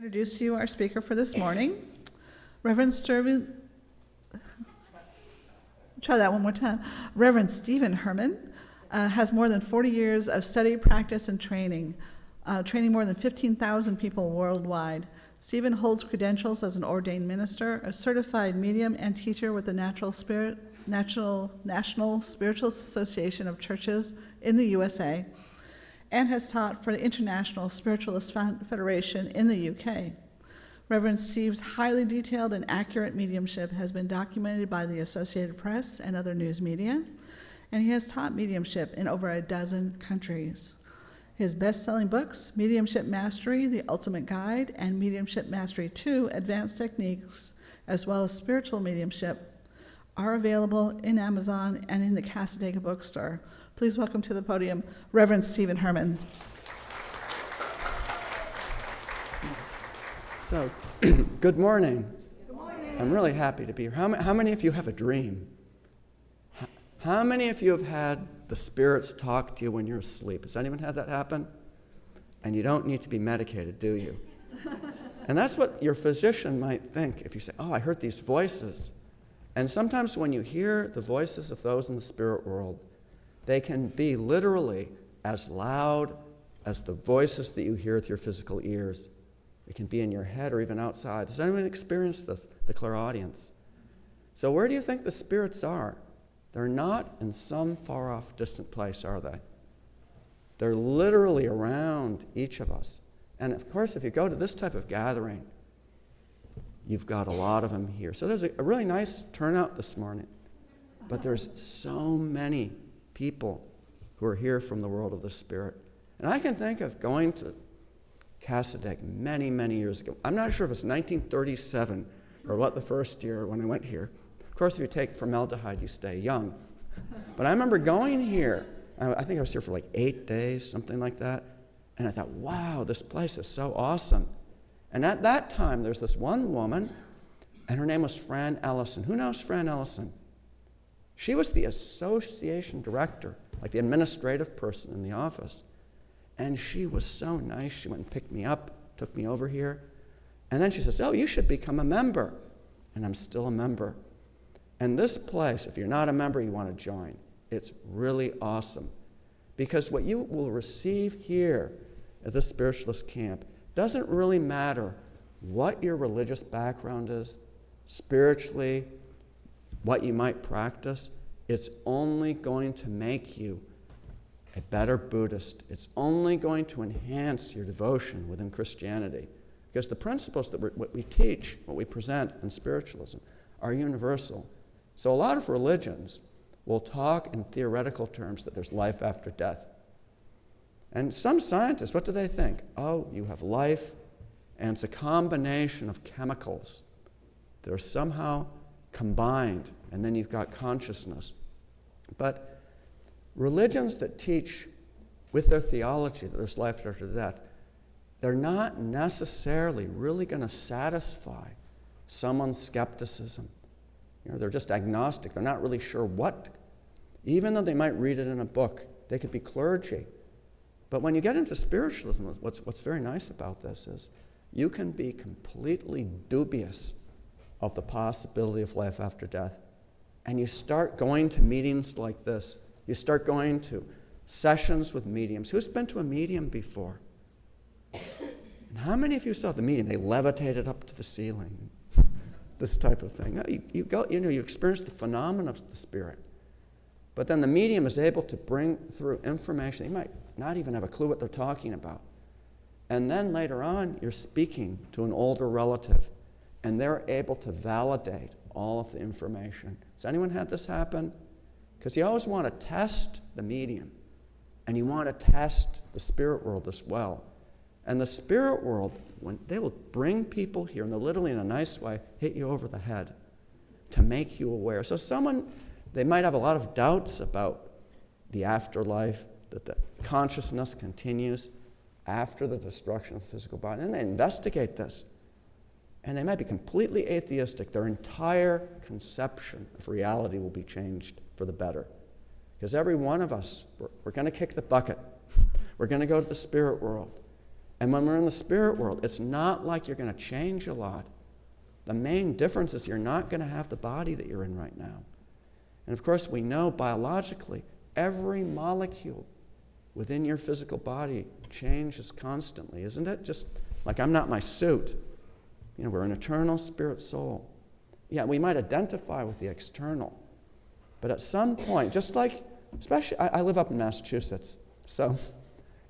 Introduce to you our speaker for this morning, Reverend Stephen. Try that one more time. Reverend Stephen Herman has more than 40 years of study, practice, and training, training more than 15,000 people worldwide. Stephen holds credentials as an ordained minister, a certified medium, and teacher with the National Spiritualist Association of Churches in the USA, and has taught for the International Spiritualist Federation in the UK. Reverend Steve's highly detailed and accurate mediumship has been documented by the Associated Press and other news media, and he has taught mediumship in over a dozen countries. His best-selling books, Mediumship Mastery, The Ultimate Guide, and Mediumship Mastery 2, Advanced Techniques, as well as Spiritual Mediumship, are available in Amazon and in the Cassadaga bookstore. Please welcome to the podium Reverend Stephen Herman. So, good morning. Good morning. I'm really happy to be here. How many of you have a dream? How many of you have had the spirits talk to you when you're asleep? Has anyone had that happen? And you don't need to be medicated, do you? And that's what your physician might think if you say, oh, I heard these voices. And sometimes when you hear the voices of those in the spirit world, they can be literally as loud as the voices that you hear with your physical ears. It can be in your head or even outside. Has anyone experienced this, the clairaudience? So where do you think the spirits are? They're not in some far-off, distant place, are they? They're literally around each of us. And of course, if you go to this type of gathering, you've got a lot of them here. So there's a really nice turnout this morning. But there's so many people who are here from the world of the spirit. And I can think of going to Cassadaga many, many years ago. I'm not sure if it's 1937 or what the first year when I went here. Of course, if you take formaldehyde, you stay young. But I remember going here. I think I was here for like 8 days, something like that. And I thought, wow, this place is so awesome. And at that time, there's this one woman, and her name was Fran Ellison. Who knows Fran Ellison? She was the association director, like the administrative person in the office. And she was so nice. She went and picked me up, took me over here. And then she says, oh, you should become a member. And I'm still a member. And this place, if you're not a member, you want to join. It's really awesome. Because what you will receive here at this spiritualist camp doesn't really matter what your religious background is, spiritually, what you might practice. It's only going to make you a better Buddhist. It's only going to enhance your devotion within Christianity. Because the principles that what we teach, what we present in spiritualism, are universal. So a lot of religions will talk in theoretical terms that there's life after death. And some scientists, what do they think? Oh, you have life, and it's a combination of chemicals that are somehow combined, and then you've got consciousness. But religions that teach with their theology that there's life after death, they're not necessarily really going to satisfy someone's skepticism. You know, they're just agnostic. They're not really sure what. Even though they might read it in a book, they could be clergy. But when you get into spiritualism, what's very nice about this is you can be completely dubious of the possibility of life after death. And you start going to meetings like this. You start going to sessions with mediums. Who's been to a medium before? And how many of you saw the medium? They levitated up to the ceiling. This type of thing. You experience the phenomena of the spirit. But then the medium is able to bring through information. You might not even have a clue what they're talking about. And then later on, you're speaking to an older relative, and they're able to validate all of the information. Has anyone had this happen? Because you always want to test the medium, and you want to test the spirit world as well. And the spirit world, when they will bring people here, and they'll literally, in a nice way, hit you over the head to make you aware. So they might have a lot of doubts about the afterlife, that the consciousness continues after the destruction of the physical body. And they investigate this. And they might be completely atheistic. Their entire conception of reality will be changed for the better. Because every one of us, we're going to kick the bucket. We're going to go to the spirit world. And when we're in the spirit world, it's not like you're going to change a lot. The main difference is you're not going to have the body that you're in right now. And of course, we know biologically, every molecule within your physical body changes constantly, isn't it? Just like I'm not my suit. You know, we're an eternal spirit soul. Yeah, we might identify with the external, but at some point, just like, especially, I live up in Massachusetts, so,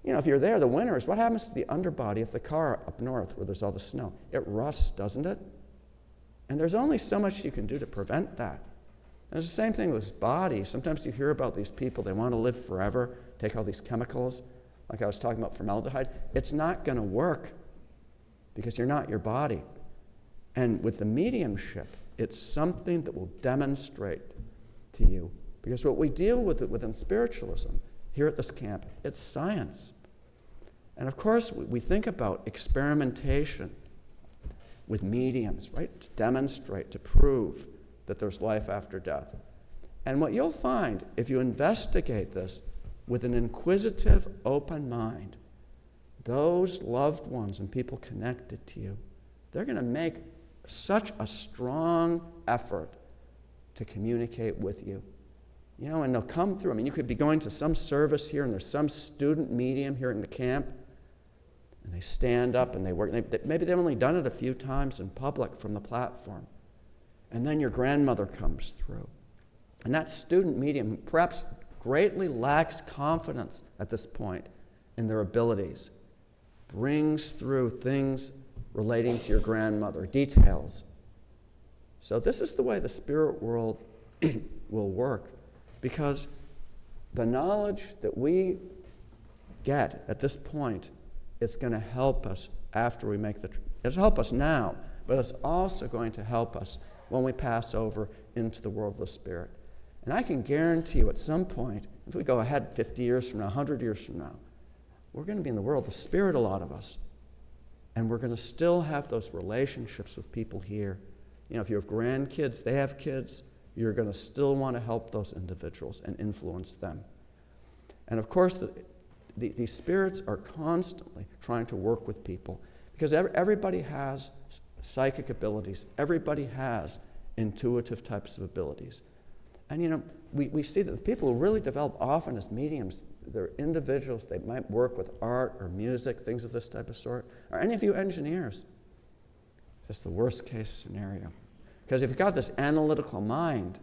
you know, if you're there, the winters, what happens to the underbody of the car up north where there's all the snow? It rusts, doesn't it? And there's only so much you can do to prevent that. And it's the same thing with this body. Sometimes you hear about these people, they want to live forever, take all these chemicals, like I was talking about formaldehyde. It's not going to work because you're not your body. And with the mediumship, it's something that will demonstrate to you. Because what we deal with within spiritualism here at this camp, it's science. And of course, we think about experimentation with mediums, right? To demonstrate, to prove that there's life after death. And what you'll find, if you investigate this with an inquisitive, open mind, those loved ones and people connected to you, they're going to make such a strong effort to communicate with you. You know, and they'll come through. I mean, you could be going to some service here, and there's some student medium here in the camp, and they stand up and they work. Maybe they've only done it a few times in public from the platform. And then your grandmother comes through. And that student medium perhaps greatly lacks confidence at this point in their abilities, brings through things relating to your grandmother, details. So this is the way the spirit world will work, because the knowledge that we get at this point, it's going to help us after we make it'll help us now, but it's also going to help us when we pass over into the world of the spirit. And I can guarantee you at some point, if we go ahead 50 years from now, 100 years from now, we're going to be in the world of the spirit, a lot of us. And we're going to still have those relationships with people here. You know, if you have grandkids, they have kids, you're going to still want to help those individuals and influence them. And of course, these spirits are constantly trying to work with people, because everybody has psychic abilities. Everybody has intuitive types of abilities. And, you know, we see that the people who really develop often as mediums, they're individuals. They might work with art or music, things of this type of sort. Are any of you engineers? Just the worst case scenario. Because if you've got this analytical mind,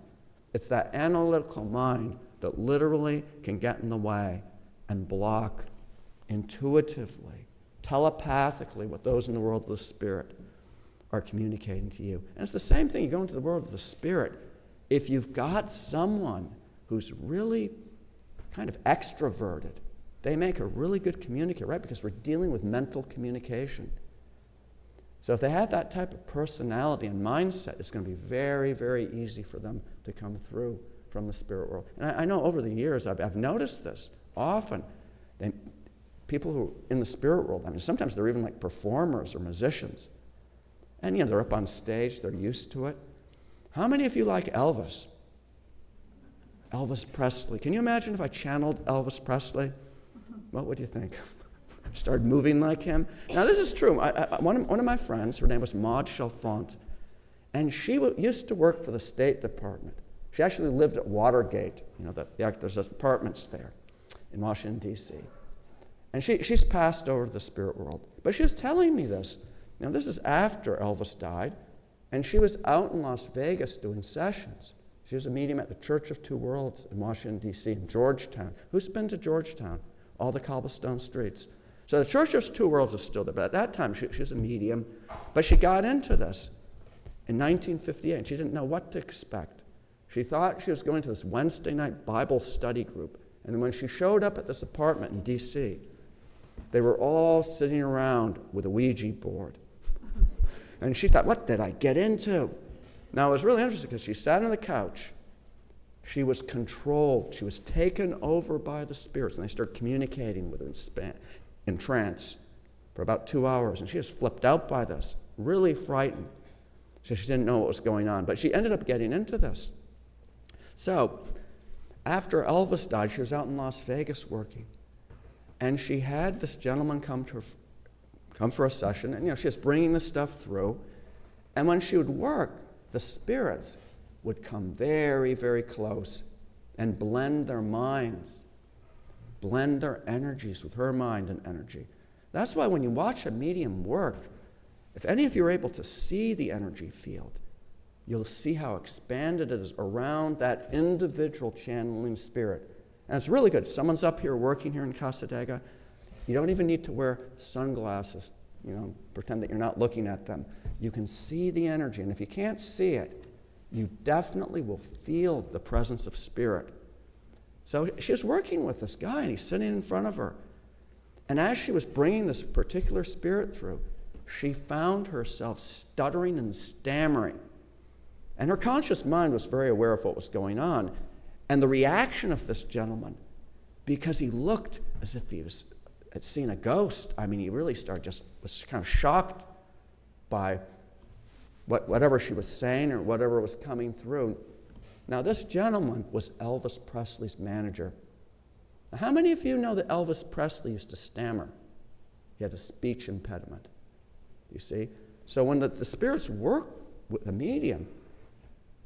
it's that analytical mind that literally can get in the way and block intuitively, telepathically what those in the world of the spirit are communicating to you. And it's the same thing. You go into the world of the spirit. If you've got someone who's really kind of extroverted, they make a really good communicator, right? Because we're dealing with mental communication. So if they have that type of personality and mindset, it's going to be very, very easy for them to come through from the spirit world. And I know over the years I've noticed this often. People who are in the spirit world, I mean, sometimes they're even like performers or musicians. And, you know, they're up on stage, they're used to it. How many of you like Elvis? Elvis Presley. Can you imagine if I channeled Elvis Presley? What would you think? Started moving like him? Now, this is true. One of my friends, her name was Maud Chalfant, and she used to work for the State Department. She actually lived at Watergate. You know, there's apartments there in Washington, D.C. And she's passed over to the spirit world. But she was telling me this. Now, this is after Elvis died, and she was out in Las Vegas doing sessions. She was a medium at the Church of Two Worlds in Washington, D.C., in Georgetown. Who's been to Georgetown? All the cobblestone streets. So the Church of Two Worlds is still there, but at that time she was a medium. But she got into this in 1958, and she didn't know what to expect. She thought she was going to this Wednesday night Bible study group, and then when she showed up at this apartment in D.C., they were all sitting around with a Ouija board. And she thought, what did I get into? Now, it was really interesting because she sat on the couch. She was controlled. She was taken over by the spirits, and they started communicating with her in trance for about 2 hours. And she was flipped out by this, really frightened. So she didn't know what was going on. But she ended up getting into this. So after Elvis died, she was out in Las Vegas working. And she had this gentleman come to come for a session, and she's bringing the stuff through. And when she would work, the spirits would come very, very close and blend their minds, blend their energies with her mind and energy. That's why when you watch a medium work, if any of you are able to see the energy field, you'll see how expanded it is around that individual channeling spirit. And it's really good. Someone's up here working here in Cassadaga. You don't even need to wear sunglasses, pretend that you're not looking at them. You can see the energy, and if you can't see it, you definitely will feel the presence of spirit. So she's working with this guy, and he's sitting in front of her. And as she was bringing this particular spirit through, she found herself stuttering and stammering. And her conscious mind was very aware of what was going on. And the reaction of this gentleman, because he looked as if he had seen a ghost. I mean, he really was kind of shocked by whatever she was saying or whatever was coming through. Now, this gentleman was Elvis Presley's manager. Now, how many of you know that Elvis Presley used to stammer? He had a speech impediment, you see? So when the spirits work with the medium,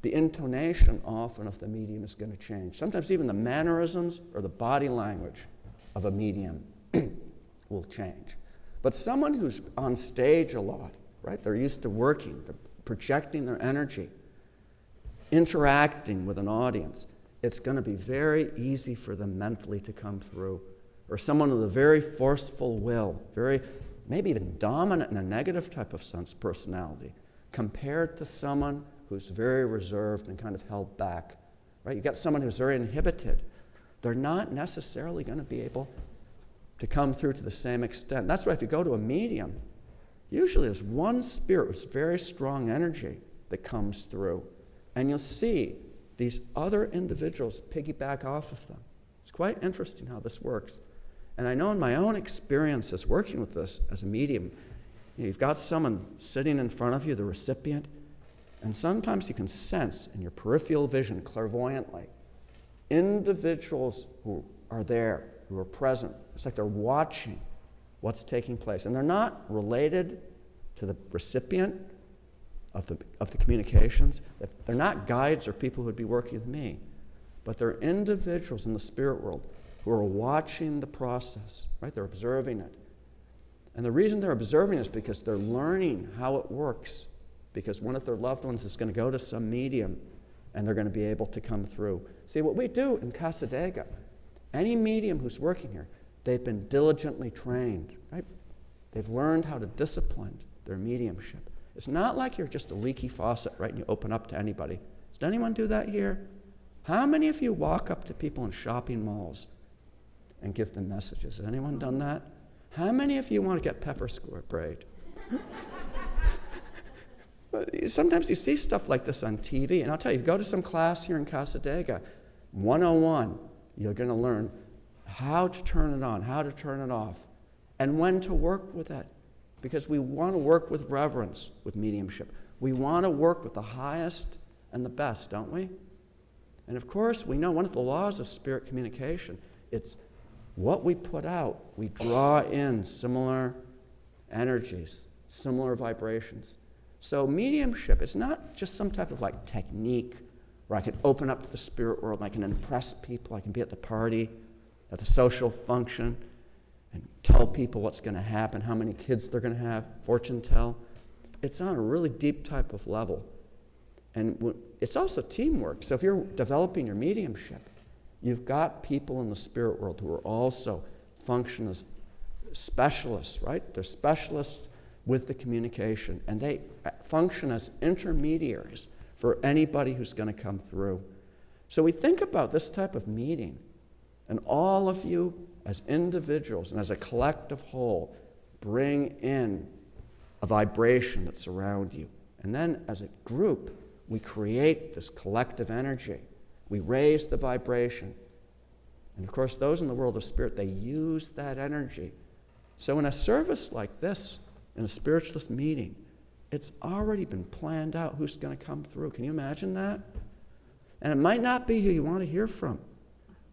the intonation often of the medium is going to change. Sometimes even the mannerisms or the body language of a medium will change. But someone who's on stage a lot, right? They're used to working, they're projecting their energy, interacting with an audience. It's going to be very easy for them mentally to come through. Or someone with a very forceful will, maybe even dominant in a negative type of sense personality, compared to someone who's very reserved and kind of held back, right? You got someone who's very inhibited. They're not necessarily going to be able to come through to the same extent. That's why if you go to a medium, usually there's one spirit with very strong energy that comes through, and you'll see these other individuals piggyback off of them. It's quite interesting how this works. And I know in my own experiences working with this as a medium, you've got someone sitting in front of you, the recipient, and sometimes you can sense in your peripheral vision, clairvoyantly, individuals who are there, who are present. It's like they're watching what's taking place. And they're not related to the recipient of the communications. They're not guides or people who would be working with me, but they're individuals in the spirit world who are watching the process, right? They're observing it. And the reason they're observing is because they're learning how it works, because one of their loved ones is going to go to some medium and they're going to be able to come through. See, what we do in Cassadaga, any medium who's working here, they've been diligently trained, right? They've learned how to discipline their mediumship. It's not like you're just a leaky faucet, right, and you open up to anybody. Does anyone do that here? How many of you walk up to people in shopping malls and give them messages? Has anyone done that? How many of you want to get pepper sprayed? Sometimes you see stuff like this on TV, and I'll tell you, go to some class here in Cassadaga, 101, you're going to learn how to turn it on, how to turn it off, and when to work with it. Because we want to work with reverence, with mediumship. We want to work with the highest and the best, don't we? And of course, we know one of the laws of spirit communication, it's what we put out. We draw in similar energies, similar vibrations. So mediumship, it's not just some type of like technique where I can open up to the spirit world and I can impress people, I can be at the party, at the social function, and tell people what's going to happen, how many kids they're going to have, fortune tell. It's on a really deep type of level. And it's also teamwork. So if you're developing your mediumship, you've got people in the spirit world who are also function as specialists, right? They're specialists with the communication, and they function as intermediaries for anybody who's going to come through. So we think about this type of meeting, and all of you as individuals and as a collective whole bring in a vibration that's around you. And then as a group, we create this collective energy. We raise the vibration. And of course, those in the world of spirit, they use that energy. So in a service like this, in a spiritualist meeting, it's already been planned out who's going to come through. Can you imagine that? And it might not be who you want to hear from.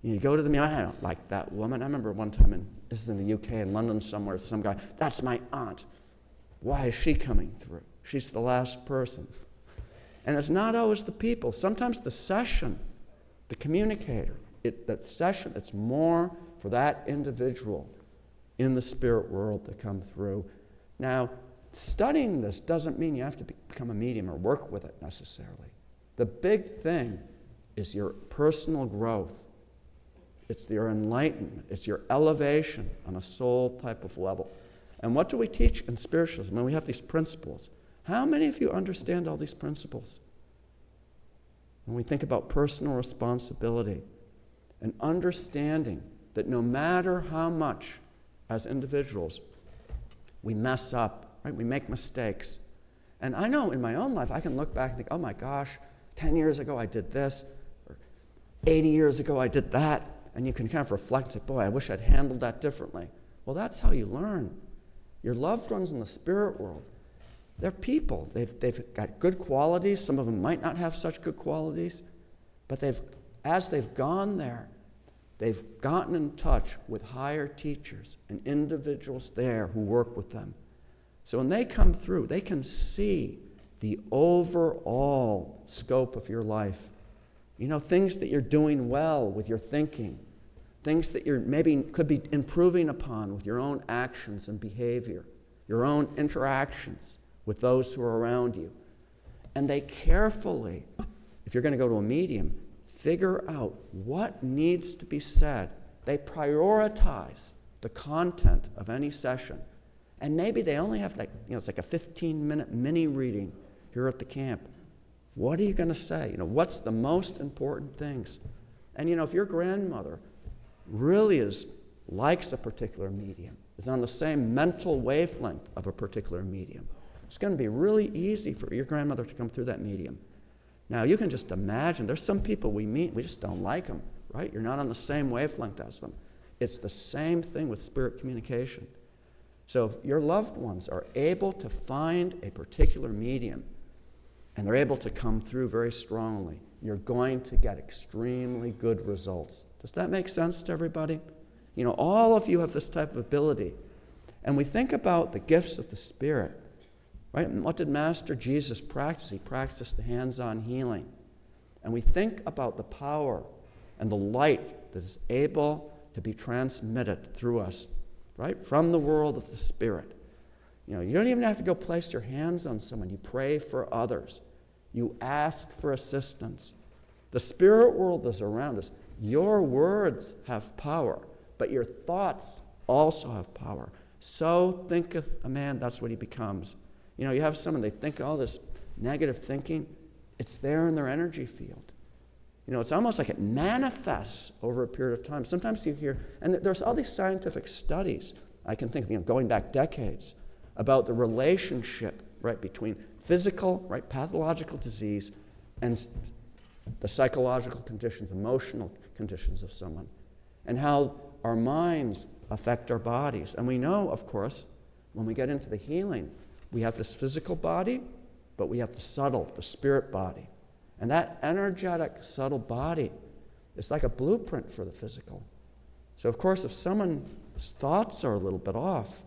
You go to the meeting, I don't like that woman. I remember one time in this is in the UK, in London somewhere, some guy, that's my aunt. Why is she coming through? She's the last person. And it's not always the people. Sometimes the session, the communicator, that session, it's more for that individual in the spirit world to come through. Now, studying this doesn't mean you have to become a medium or work with it necessarily. The big thing is your personal growth. It's your enlightenment. It's your elevation on a soul type of level. And what do we teach in spiritualism when we have these principles? How many of you understand all these principles? When we think about personal responsibility and understanding that no matter how much as individuals we mess up, right? We make mistakes. And I know in my own life I can look back and think, oh my gosh, 10 years ago I did this, or 80 years ago I did that, and you can kind of reflect and say, boy, I wish I'd handled that differently. Well, that's how you learn. Your loved ones in the spirit world, they're people. They've got good qualities. Some of them might not have such good qualities, but as they've gone there, they've gotten in touch with higher teachers and individuals there who work with them. So when they come through, they can see the overall scope of your life. You know, things that you're doing well with your thinking, things that you're maybe could be improving upon with your own actions and behavior, your own interactions with those who are around you. And they carefully, if you're going to go to a medium, figure out what needs to be said. They prioritize the content of any session. And maybe they only have it's like a 15-minute mini reading here at the camp. What are you going to say? What's the most important things? And if your grandmother really likes a particular medium, is on the same mental wavelength of a particular medium, it's going to be really easy for your grandmother to come through that medium. Now, you can just imagine, there's some people we meet, we just don't like them, right? You're not on the same wavelength as them. It's the same thing with spirit communication. So if your loved ones are able to find a particular medium and they're able to come through very strongly, you're going to get extremely good results. Does that make sense to everybody? All of you have this type of ability. And we think about the gifts of the Spirit, right? And what did Master Jesus practice? He practiced the hands-on healing. And we think about the power and the light that is able to be transmitted through us, right? From the world of the Spirit. You don't even have to go place your hands on someone. You pray for others. You ask for assistance. The spirit world is around us. Your words have power, but your thoughts also have power. So thinketh a man, that's what he becomes. You have someone, they think all this negative thinking, it's there in their energy field. It's almost like it manifests over a period of time. Sometimes you hear, and there's all these scientific studies, I can think of, going back decades, about the relationship, right, between physical, right, pathological disease and the psychological conditions, emotional conditions of someone, and how our minds affect our bodies. And we know, of course, when we get into the healing, we have this physical body, but we have the subtle, the spirit body. And that energetic, subtle body is like a blueprint for the physical. So, of course, if someone's thoughts are a little bit off,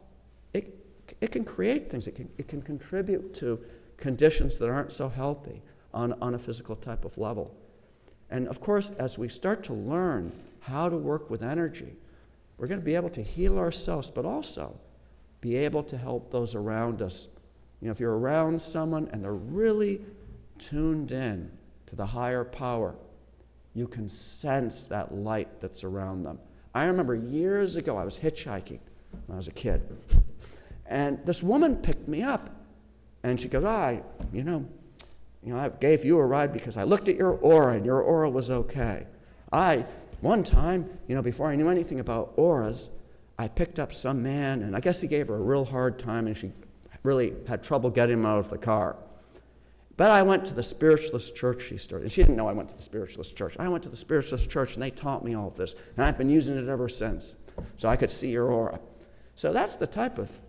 it can create things. It can contribute to conditions that aren't so healthy on a physical type of level. And, of course, as we start to learn how to work with energy, we're going to be able to heal ourselves, but also be able to help those around us. If you're around someone and they're really tuned in to the higher power, you can sense that light that's around them. I remember years ago, I was hitchhiking when I was a kid, and this woman picked me up, and she goes, I gave you a ride because I looked at your aura, and your aura was okay. One time, before I knew anything about auras, I picked up some man, and I guess he gave her a real hard time, and she really had trouble getting him out of the car. But I went to the Spiritualist church she started. And she didn't know I went to the Spiritualist church. I went to the Spiritualist church, and they taught me all of this. And I've been using it ever since, so I could see your aura. So that's the type of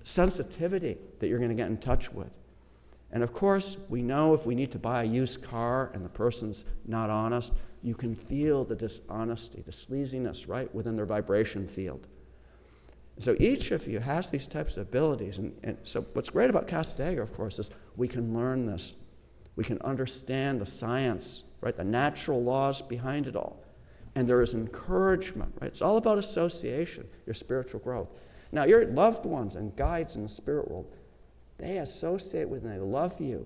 sensitivity that you're going to get in touch with. And of course, we know if we need to buy a used car and the person's not honest, you can feel the dishonesty, the sleaziness, right, within their vibration field. So each of you has these types of abilities. And so what's great about Cassadaga, of course, is we can learn this. We can understand the science, right? The natural laws behind it all. And there is encouragement, right? It's all about association, your spiritual growth. Now, your loved ones and guides in the spirit world, they associate with and they love you.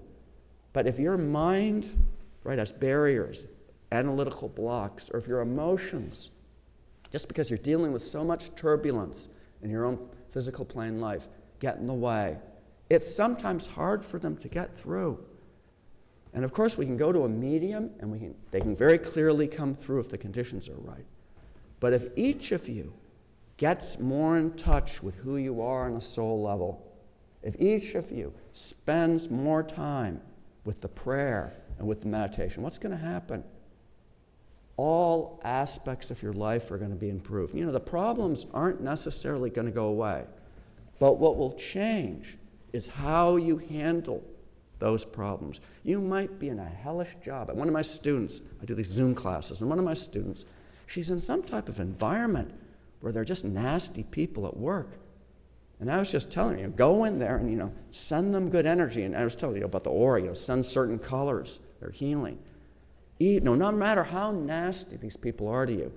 But if your mind, right, has barriers, analytical blocks, or if your emotions, just because you're dealing with so much turbulence in your own physical plane life, get in the way, it's sometimes hard for them to get through. And of course, we can go to a medium, and they can very clearly come through if the conditions are right. But if each of you gets more in touch with who you are on a soul level, if each of you spends more time with the prayer and with the meditation, what's going to happen? All aspects of your life are going to be improved. You know, the problems aren't necessarily going to go away, but what will change is how you handle those problems. You might be in a hellish job. One of my students, I do these Zoom classes, and one of my students, she's in some type of environment where they're just nasty people at work. And I was just telling her, go in there and, send them good energy. And I was telling you about the aura, send certain colors. They're healing. No matter how nasty these people are to you.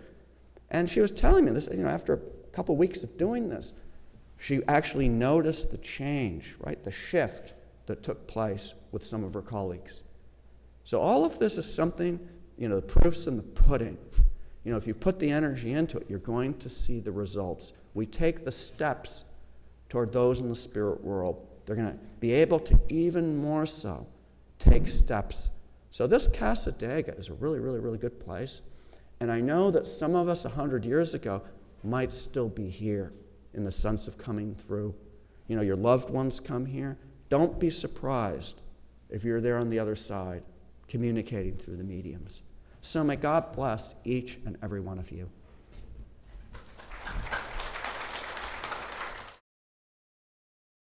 And she was telling me this, after a couple of weeks of doing this, she actually noticed the change, right? The shift that took place with some of her colleagues. So all of this is something, the proof's in the pudding. If you put the energy into it, you're going to see the results. We take the steps toward those in the spirit world. They're going to be able to even more so take steps. So this Cassadaga is a really, really, really good place. And I know that some of us 100 years ago might still be here in the sense of coming through. Your loved ones come here. Don't be surprised if you're there on the other side, communicating through the mediums. So may God bless each and every one of you.